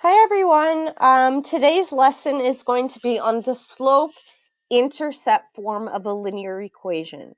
Hi everyone. Today's lesson is going to be on the slope-intercept form of a linear equation.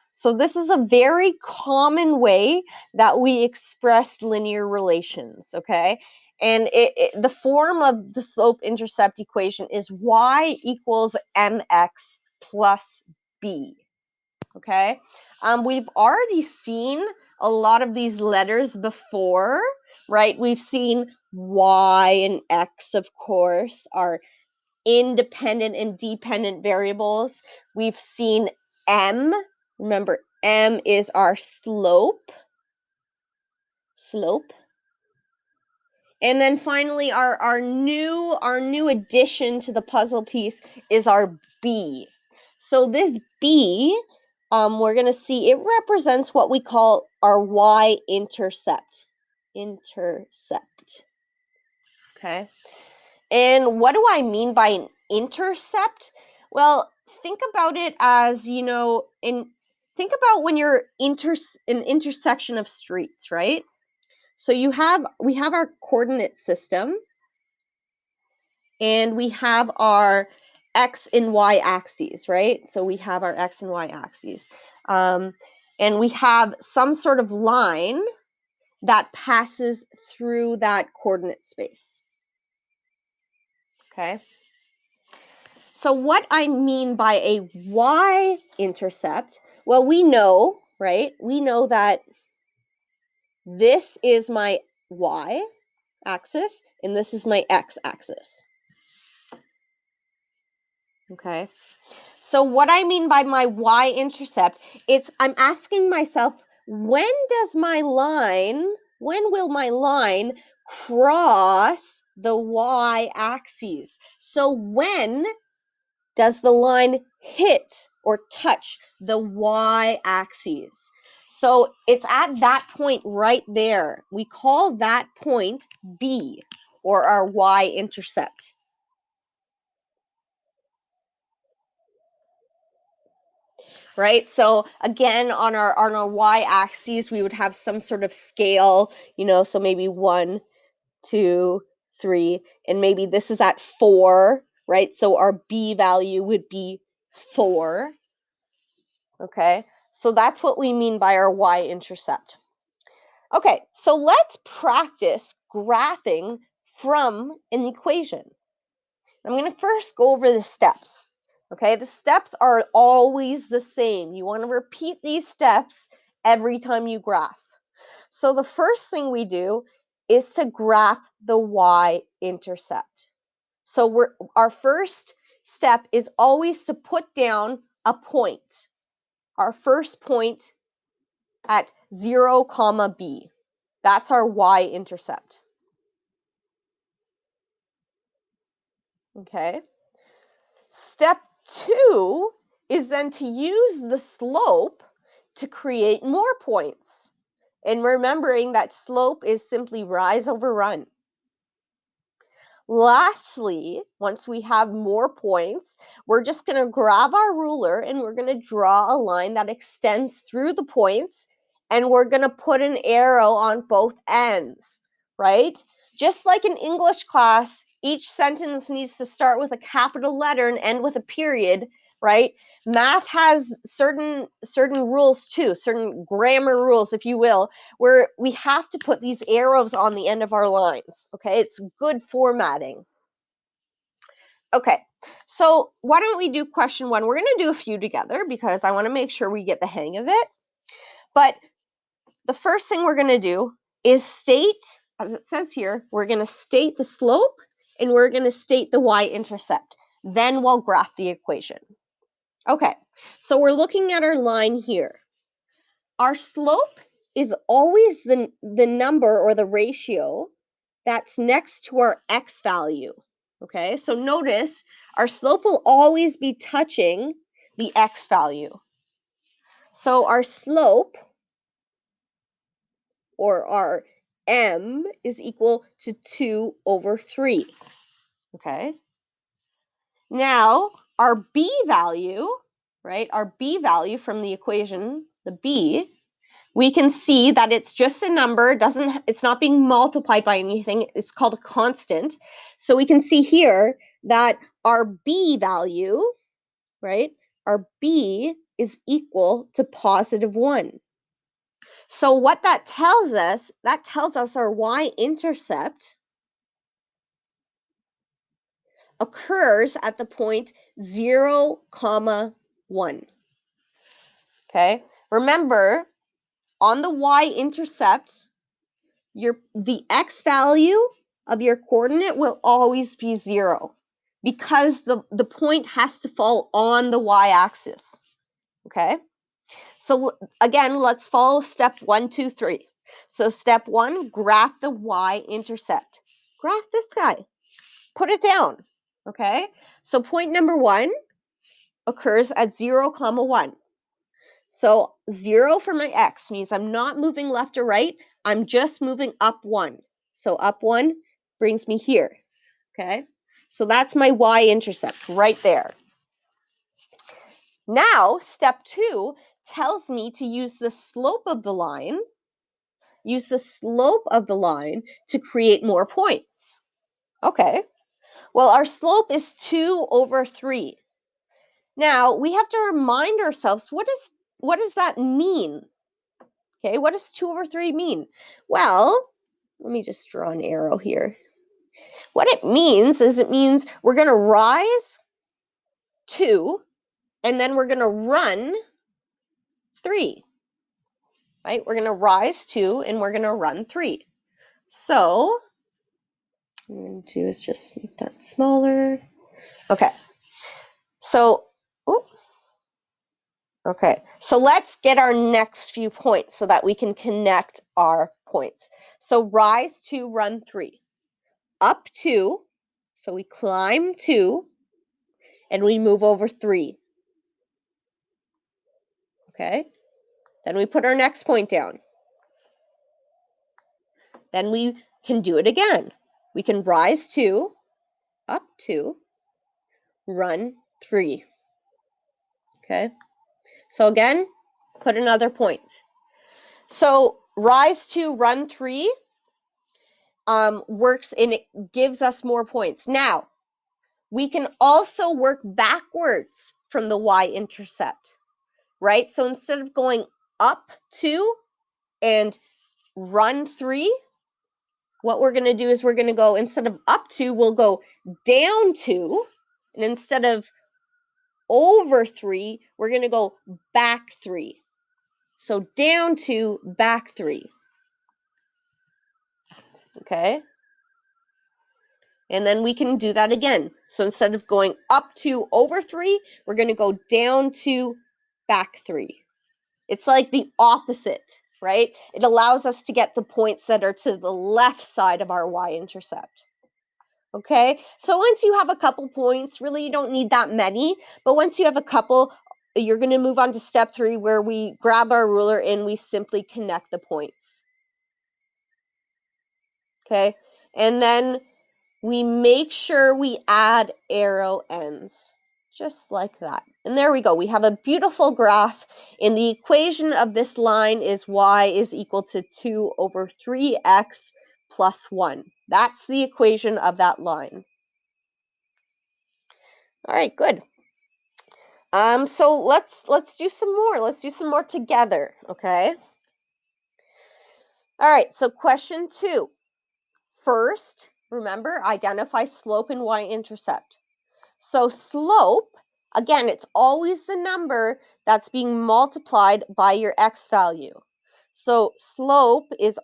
So this is a very common way that we express linear relations, okay? And the form of the slope-intercept equation is y equals mx plus b, okay? We've already seen a lot of these letters before, right? We've seen y and x, of course, are independent and dependent variables. We've seen m. Remember, m is our slope. And then finally, our new addition to the puzzle piece is our b. So this b, we're going to see it represents what we call our y-intercept. Okay. And what do I mean by an intercept? Well, think about it as, think about when you're an intersection of streets, right? So we have our coordinate system, and we have our x and y axes, right? So we have our x and y axes. And we have some sort of line that passes through that coordinate space. Okay? So what I mean by a y-intercept, well, we know, right? We know that this is my y-axis, and this is my x-axis. Okay? So what I mean by my y-intercept, I'm asking myself, when will my line cross the y-axis? So when does the line hit or touch the y-axis? So it's at that point right there. We call that point B, or our y-intercept. Right? So again, on our y-axis, we would have some sort of scale, so maybe 1, 2, 3, and maybe this is at 4, right? So our b value would be 4. Okay? So that's what we mean by our y-intercept. Okay, so let's practice graphing from an equation. I'm going to first go over the steps. Okay, the steps are always the same. You want to repeat these steps every time you graph. So the first thing we do is to graph the y-intercept. So our first step is always to put down a point. Our first point at 0, b. That's our y-intercept. Okay. Step 2 is then to use the slope to create more points. And remembering that slope is simply rise over run. Lastly, once we have more points, we're just going to grab our ruler and we're going to draw a line that extends through the points, and we're going to put an arrow on both ends, right? Just like in English class, each sentence needs to start with a capital letter and end with a period, right? Math has certain rules too, certain grammar rules, if you will, where we have to put these arrows on the end of our lines, okay? It's good formatting. Okay, so why don't we do question 1? We're going to do a few together because I want to make sure we get the hang of it. But the first thing we're going to do is state, as it says here, we're going to state the slope and we're going to state the y-intercept. Then we'll graph the equation. Okay, so we're looking at our line here. Our slope is always the number or the ratio that's next to our x value. Okay, so notice our slope will always be touching the x value. So our slope, or our m, is equal to 2 over 3. Okay. Now, our b value, right, our b value from the equation, the b, we can see that it's just a number, it's not being multiplied by anything. It's called a constant. So we can see here that our b value, right? Our b is equal to +1. So what that tells us our y-intercept occurs at the point 0, 1. Okay? Remember, on the y-intercept, the x value of your coordinate will always be 0 because the point has to fall on the y-axis. Okay? So again, let's follow step 1, 2, 3. So step 1, graph the y-intercept. Graph this guy. Put it down. Okay? So point number 1 occurs at 0, 1. So 0 for my x means I'm not moving left or right. I'm just moving up 1. So up 1 brings me here. Okay? So that's my y-intercept right there. Now, step 2 tells me to use the slope of the line. Use the slope of the line to create more points. Okay. Well, our slope is 2/3. Now, we have to remind ourselves, what does that mean? Okay, what does 2/3 mean? Well, let me just draw an arrow here. What it means is we're going to rise 2, and then we're going to run 3. Right? We're going to rise 2, and we're going to run 3. So, what I'm going to do is just make that smaller. Okay. So, okay, so let's get our next few points so that we can connect our points. So rise 2, run 3. Up 2, so we climb 2, and we move over 3. Okay, then we put our next point down. Then we can do it again. We can rise 2, up 2, run 3. Okay, so again, put another point. So rise 2, run 3 works and it gives us more points. Now, we can also work backwards from the y-intercept, right? So instead of going up 2 and run 3, what we're going to do is we're going to go, instead of up 2, we'll go down 2. And instead of over 3, we're going to go back 3. So down 2, back 3. Okay? And then we can do that again. So instead of going up 2, over 3, we're going to go down 2, back 3. It's like the opposite, right? It allows us to get the points that are to the left side of our y-intercept. Okay, so once you have a couple points, really you don't need that many, but once you have a couple, you're going to move on to step 3 where we grab our ruler and we simply connect the points. Okay, and then we make sure we add arrow ends, just like that. And there we go. We have a beautiful graph, and the equation of this line is y is equal to 2/3x plus 1. That's the equation of that line. All right, good. So let's do some more. Let's do some more together, okay? All right, so question 2. First, remember, identify slope and y-intercept. So slope, again, it's always the number that's being multiplied by your x value. So slope is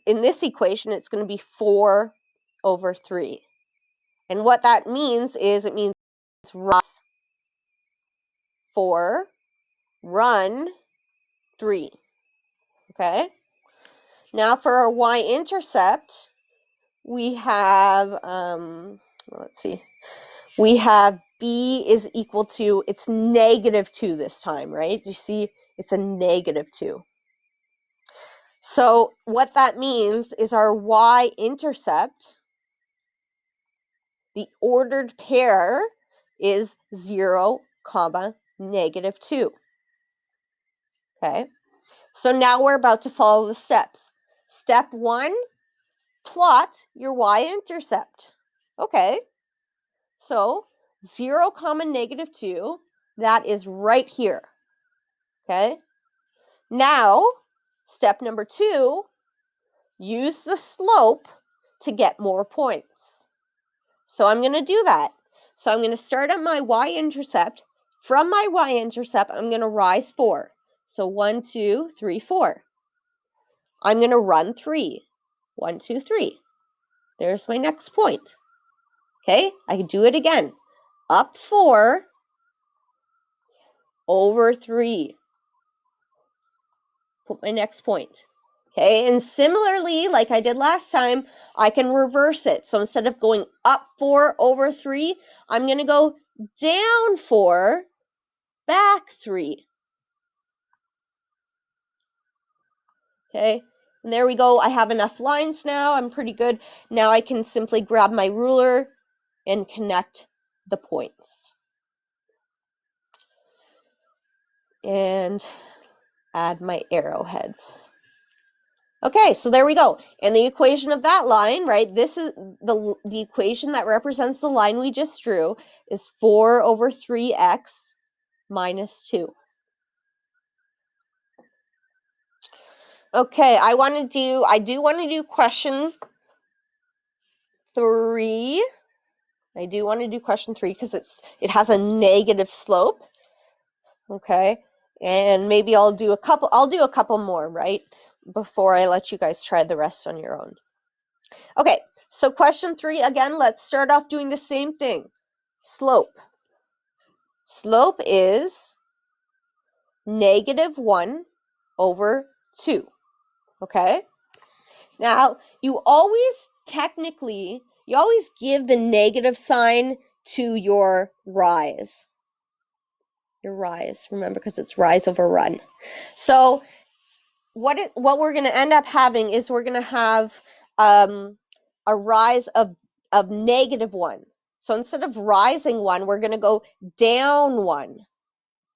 in this equation, it's going to be 4/3. And what that means is it means rise 4, run 3. Okay? Now for our y-intercept, we have, let's see, we have b is equal to, it's -2 this time, right? You see, it's a -2. So what that means is our y-intercept, the ordered pair is 0, -2. Okay? So now we're about to follow the steps. Step 1, plot your y-intercept. Okay, so 0, -2, that is right here. Okay, now step number 2, use the slope to get more points. So I'm going to do that. So I'm going to start at my y-intercept. From my y-intercept, I'm going to rise 4. So 1, 2, 3, 4. I'm going to run 3. 1, 2, 3. There's my next point. Okay, I can do it again. Up 4, over 3. Put my next point. Okay, and similarly, like I did last time, I can reverse it. So instead of going up 4 over 3, I'm going to go down 4, back 3. Okay, and there we go. I have enough lines now. I'm pretty good. Now I can simply grab my ruler and connect the points. And add my arrowheads. Okay, so there we go. And the equation of that line, right, this is the equation that represents the line we just drew, is 4 over 3x minus 2. Okay, I do want to do question 3. I do want to do question 3 because it has a negative slope. Okay, and maybe I'll do a couple more, right, before I let you guys try the rest on your own. Okay, so question 3, again, let's start off doing the same thing. Slope. Slope is -1 over 2. Okay? Now, you always give the negative sign to your rise. Your rise, remember, because it's rise over run. So what we're going to end up having is we're going to have a rise of -1. So instead of rising 1, we're going to go down 1.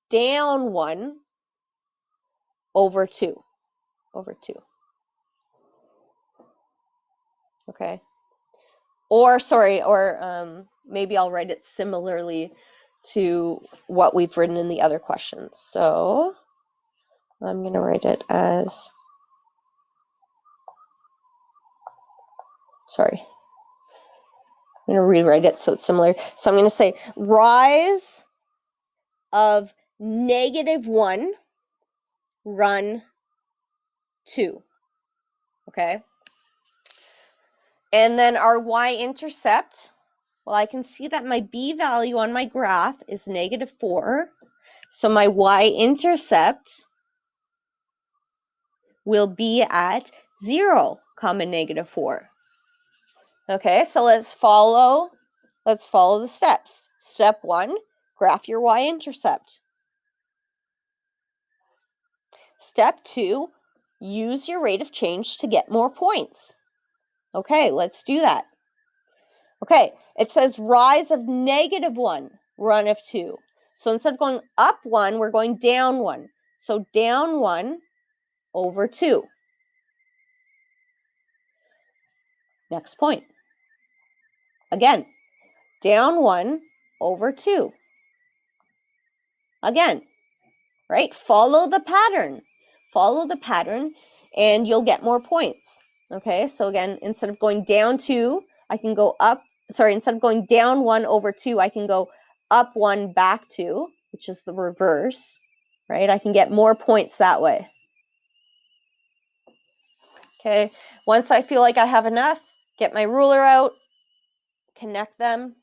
Down 1 over 2. Over 2. Okay. Or maybe I'll write it similarly to what we've written in the other questions. So I'm going to write it as, sorry, I'm going to rewrite it so it's similar. So I'm going to say rise of -1, run 2. Okay. And then our y-intercept, well, I can see that my b value on my graph is -4. So my y-intercept will be at 0, -4. Okay, so let's follow the steps. Step 1, graph your y-intercept. Step 2, use your rate of change to get more points. Okay, let's do that. Okay, it says rise of -1, run of 2. So instead of going up 1, we're going down 1. So down 1 over 2. Next point. Again, down 1 over 2. Again, right? Follow the pattern. Follow the pattern and you'll get more points. Okay, so again, instead of going down 2, I can go up, instead of going down 1 over 2, I can go up 1 back 2, which is the reverse, right? I can get more points that way. Okay, once I feel like I have enough, get my ruler out, connect them,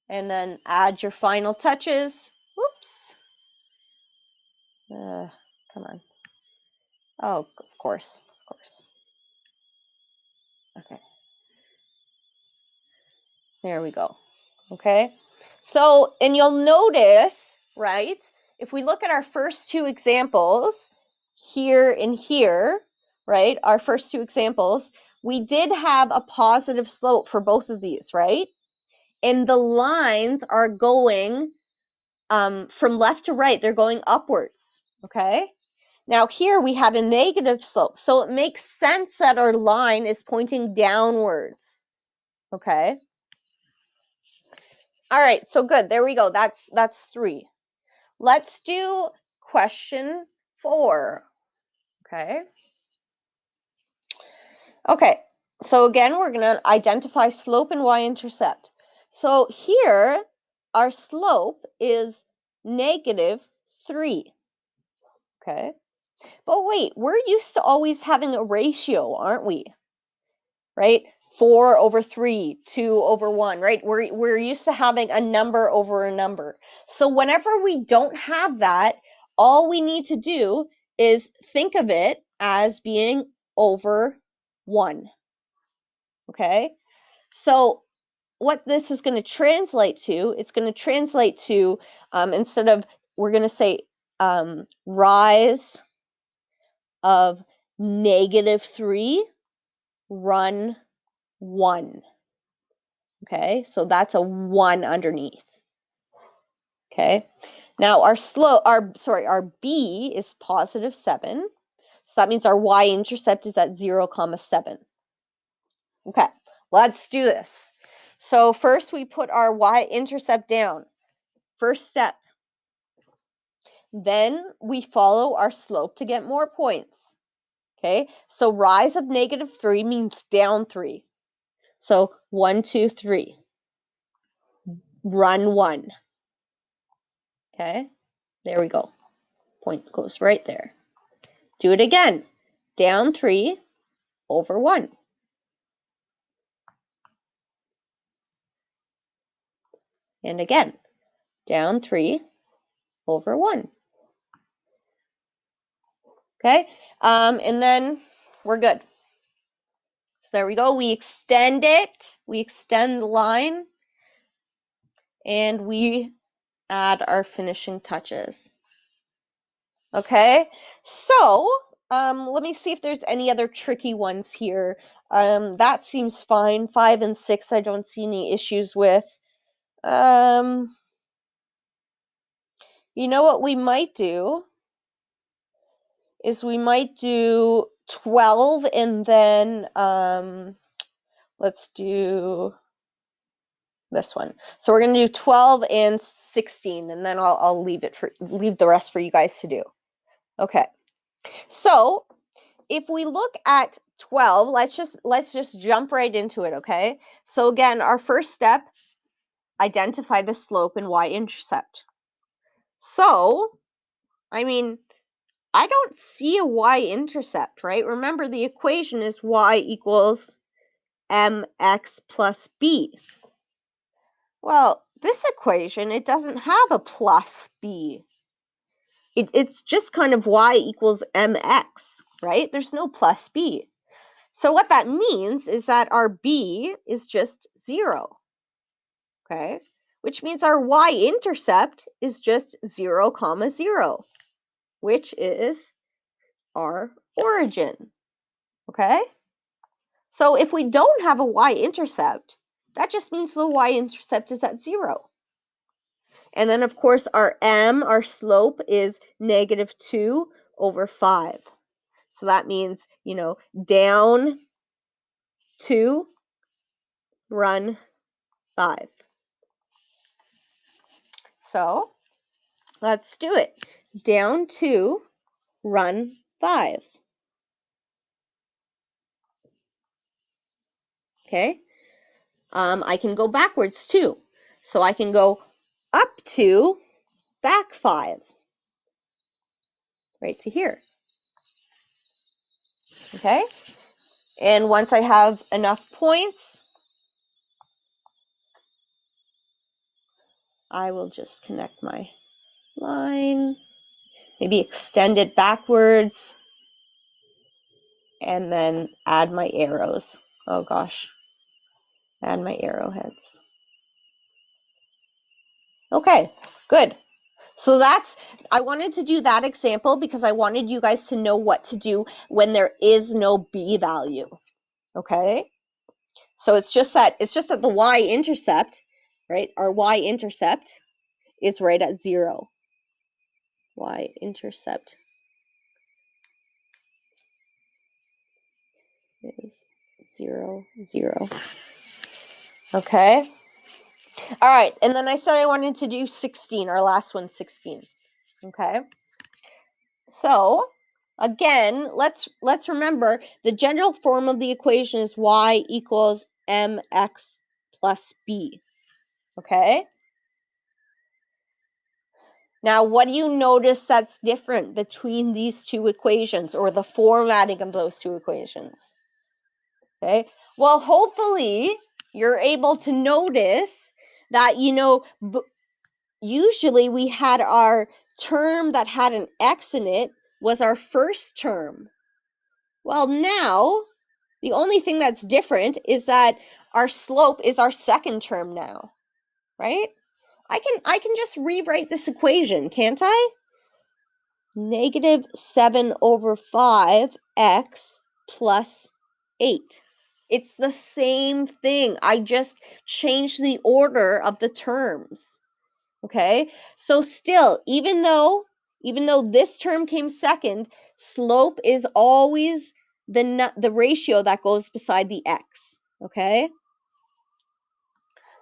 and then add your final touches. Whoops. Come on. Oh, of course. Okay. There we go. Okay. So, and you'll notice, right, if we look at our first 2 examples, here and here, right, our first 2 examples, we did have a positive slope for both of these, right? And the lines are going from left to right, they're going upwards, okay? Now here we had a negative slope, so it makes sense that our line is pointing downwards, okay? All right, so good, there we go, that's 3. Let's do question 4, okay? Okay, so again, we're gonna identify slope and y-intercept. So here, our slope is -3, okay? But wait, we're used to always having a ratio, aren't we? Right? 4/3, 2/1, right? We're used to having a number over a number. So whenever we don't have that, all we need to do is think of it as being over 1. Okay? So what this is going to translate to, it's going to translate to, instead of, we're going to say rise of -3, run 1. Okay, so that's a 1 underneath. Okay, now our B is +7. So that means our y-intercept is at 0,7. Okay, let's do this. So first we put our y-intercept down. First step. Then we follow our slope to get more points. Okay, so rise of -3 means down 3. So 1, 2, 3. Run 1. Okay, there we go. Point goes right there. Do it again. Down 3 over 1. And again, down 3 over 1. Okay, and then we're good. So there we go. We extend it. We extend the line. And we add our finishing touches. Okay, so let me see if there's any other tricky ones here. That seems fine. 5 and 6, I don't see any issues with. You know what we might do is we might do 12 and then let's do this one. So we're going to do 12 and 16, and then I'll leave the rest for you guys to do. Okay. So if we look at 12, let's just jump right into it, okay? So again, our first step, identify the slope and y-intercept. So, I mean, I don't see a y-intercept, right? Remember, the equation is y equals mx plus b. Well, this equation, it doesn't have a plus b. It's just kind of y equals mx, right? There's no plus b. So what that means is that our b is just 0, okay? Which means our y-intercept is just 0, 0, which is our origin, okay? So if we don't have a y-intercept, that just means the y-intercept is at 0. And then, of course, our slope, is -2 over 5. So that means, down 2, run 5. So let's do it. Down 2, run 5. Okay. I can go backwards too. So I can go up 2, back 5. Right to here. Okay. And once I have enough points, I will just connect my line, maybe extend it backwards, and then add my arrows. Oh gosh, add my arrowheads. Okay, good. So I wanted to do that example because I wanted you guys to know what to do when there is no b value, okay? So it's just that the y-intercept, right, our y-intercept is right at 0. Y-intercept is 0, 0. Okay. All right, and then I said I wanted to do 16. Our last one's 16. Okay. So again, let's remember the general form of the equation is y equals mx plus b. Okay. Now, what do you notice that's different between these two equations, or the formatting of those two equations? Okay. Well, hopefully you're able to notice that, usually we had our term that had an x in it was our first term. Well, now the only thing that's different is that our slope is our second term now, right? I can just rewrite this equation, can't I? Negative 7 over 5x plus 8. It's the same thing. I just changed the order of the terms. Okay? So still, even though this term came second, slope is always the ratio that goes beside the x. Okay?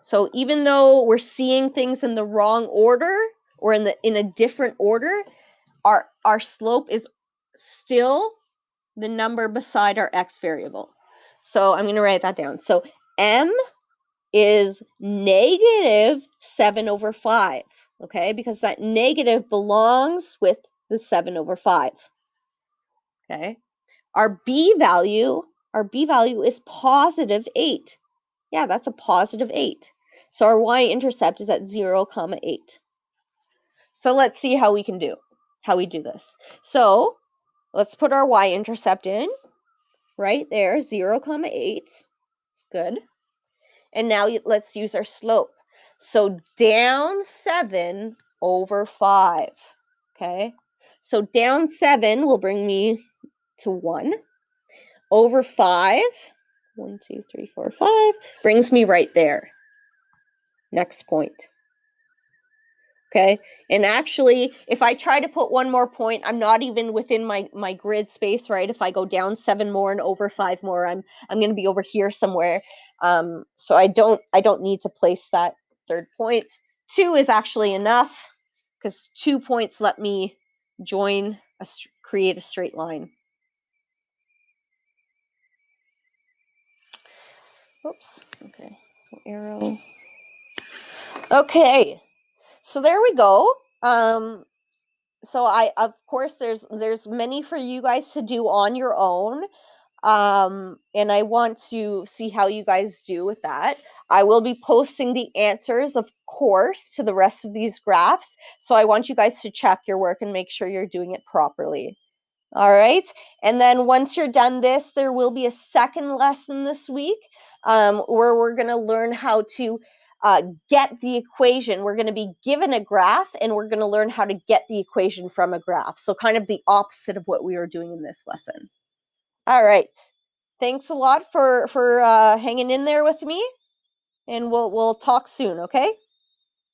So even though we're seeing things in the wrong order or in a different order, our slope is still the number beside our x variable. So I'm going to write that down. So m is negative 7 over 5, okay? Because that negative belongs with the 7 over 5, okay? Our b value is positive 8. Yeah, that's a positive 8. So our y-intercept is at 0, 8. So let's see how we do this. So let's put our y-intercept in right there, 0, 8. It's good. And now let's use our slope. So down 7 over 5. Okay. So down 7 will bring me to 1. Over 5, 1, 2, 3, 4, 5, brings me right there. Next point. Okay. And actually, if I try to put one more point, I'm not even within my grid space, right? If I go down 7 more and over 5 more, I'm going to be over here somewhere. So I don't need to place that third point. 2 is actually enough because 2 points let me create a straight line. Oops. Okay. So arrow. Okay. So there we go. So of course there's many for you guys to do on your own, and I want to see how you guys do with that. I will be posting the answers, of course, to the rest of these graphs, so I want you guys to check your work and make sure you're doing it properly. All right, and then once you're done this, there will be a second lesson this week, where we're going to learn how to get the equation. We're going to be given a graph, and we're going to learn how to get the equation from a graph. So kind of the opposite of what we are doing in this lesson. All right. Thanks a lot for hanging in there with me, and we'll talk soon, okay?